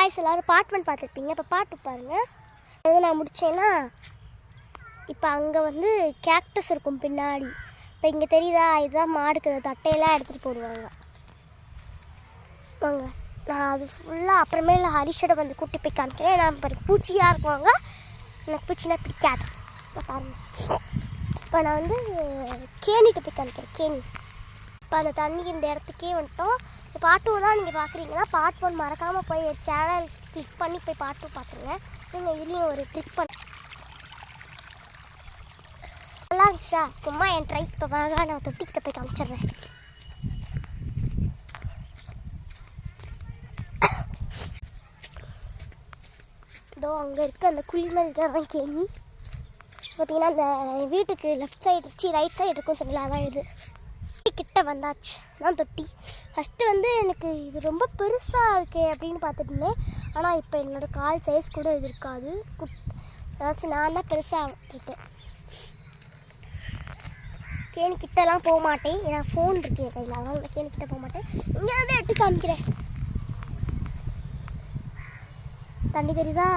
Guys எல்லோரும் part 1 பார்த்துருப்பீங்க. இப்போ பார்ட் 2 பாருங்கள். அது நான் முடித்தேன்னா இப்போ அங்கே வந்து கேக்டஸ் இருக்கும் பின்னாடி. இப்போ இங்கே தெரியுதா, இதுதான் மாடுக்கு தட்டையெல்லாம் எடுத்துகிட்டு போடுவாங்க. வாங்க நான் அது ஃபுல்லாக அப்புறமேல ஹரிஷோட வந்து கூட்டி போய் காமிக்கிறேன். நான் இப்போ பூச்சியாக இருக்குவாங்க, எனக்கு பூச்சினா பிடிக்காது. இப்போ பாருங்கள், இப்போ நான் வந்து கேணிட்டு போய் காமிக்கிறேன். கேணி இப்போ அந்த தண்ணி இந்த இடத்துக்கே வந்துட்டோம். இப்போ பார்ட் 2 தான் நீங்கள் பார்க்குறீங்கன்னா பார்ட் 1 மறக்காமல் போய் சேனல் கிளிக் பண்ணி போய் பார்ட் 2 பார்த்துருங்க. நீங்கள் இதுலேயும் ஒரு கிளிக் பண்ண நல்லா இருந்துச்சா? சும்மா என் ட்ரை இப்போ வாங்க நான் தொட்டிக்கிட்ட போய் காமிச்சிட்றேன். இதோ அங்கே இருக்க அந்த குழி மாதிரி இருக்கிறதான் கேணி. பார்த்தீங்கன்னா அந்த வீட்டுக்கு லெஃப்ட் சைடு ரைட் சைடு இருக்கும் சொல்லலாம், அதான் இது. கிட்ட வந்தாச்சு தான் தொட்டி. ஃபஸ்ட்டு வந்து எனக்கு இது ரொம்ப பெருசாக இருக்கே அப்படின்னு பார்த்துட்டு இருந்தேன். ஆனால் இப்போ என்னோடய கால் சைஸ் கூட இது இருக்காது. ஏதாச்சும் நான் தான் பெருசாக இருப்பேன். கேணி கிட்டலாம் போக மாட்டேன், ஏன்னா ஃபோன் இருக்கு என் கையில், அதனால் கேணி கிட்ட போக மாட்டேன். இங்கே வந்து எடுத்து காமிக்கிறேன். தண்ணி தெரியுதா?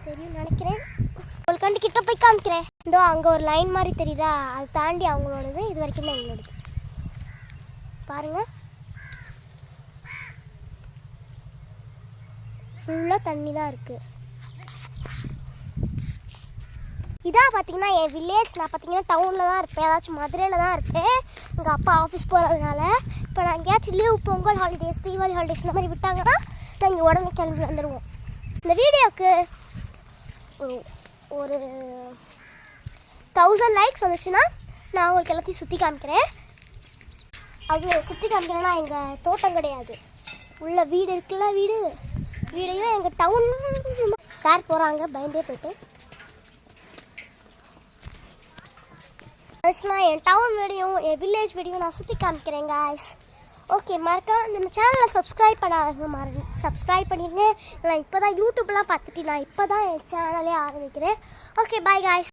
தெரியும் நினைக்கிறேன். உங்களுக்கு கண்டு கிட்ட போய் காமிக்கிறேன். இதோ அங்கே ஒரு லைன் மாதிரி தெரியுதா, அது தாண்டி அவங்களோடது, இது வரைக்கும் தான் எங்களோடது. பாருங்கள், ஃபுல்லாக தண்ணி தான் இருக்குது. இதாக பார்த்தீங்கன்னா என் வில்லேஜ். நான் பார்த்தீங்கன்னா டவுனில் தான் இருப்பேன், ஏதாச்சும் மதுரையில் தான் இருப்பேன். எங்கள் அப்பா ஆஃபீஸ் போகிறதுனால இப்போ நான் எங்கேயாச்சும் leave, Pongal holidays, Deepavali holidays இந்த மாதிரி விட்டாங்கன்னா நான் இங்கே உடனே கிளம்பி வந்துடுவோம். இந்த வீடியோவுக்கு ஒரு 1000 லைக்ஸ் வந்துச்சுன்னா நான் உங்களுக்கு எல்லாத்தையும் சுற்றி காமிக்கிறேன். அது சுற்றி காமிக்கிறேன்னா எங்கள் தோட்டம் கிடையாது, உள்ள வீடு இருக்குல்ல, வீடையும் எங்கள் டவுன் சார் போகிறாங்க, பயந்தே போய்ட்டு. நான் என் டவுன் வீடியோ, என் வில்லேஜ் வீடியோ நான் சுற்றி காமிக்கிறேன் காய்ஸ். ஓகே, மறக்காம நம்ம சேனலை சப்ஸ்கிரைப் பண்ணாதவங்க சப்ஸ்கிரைப் பண்ணிடுங்க. நான் இப்போ தான் யூடியூப்லாம் பார்த்துட்டு நான் இப்போ தான் என் சேனலே ஆரம்பிக்கிறேன். Okay, bye guys.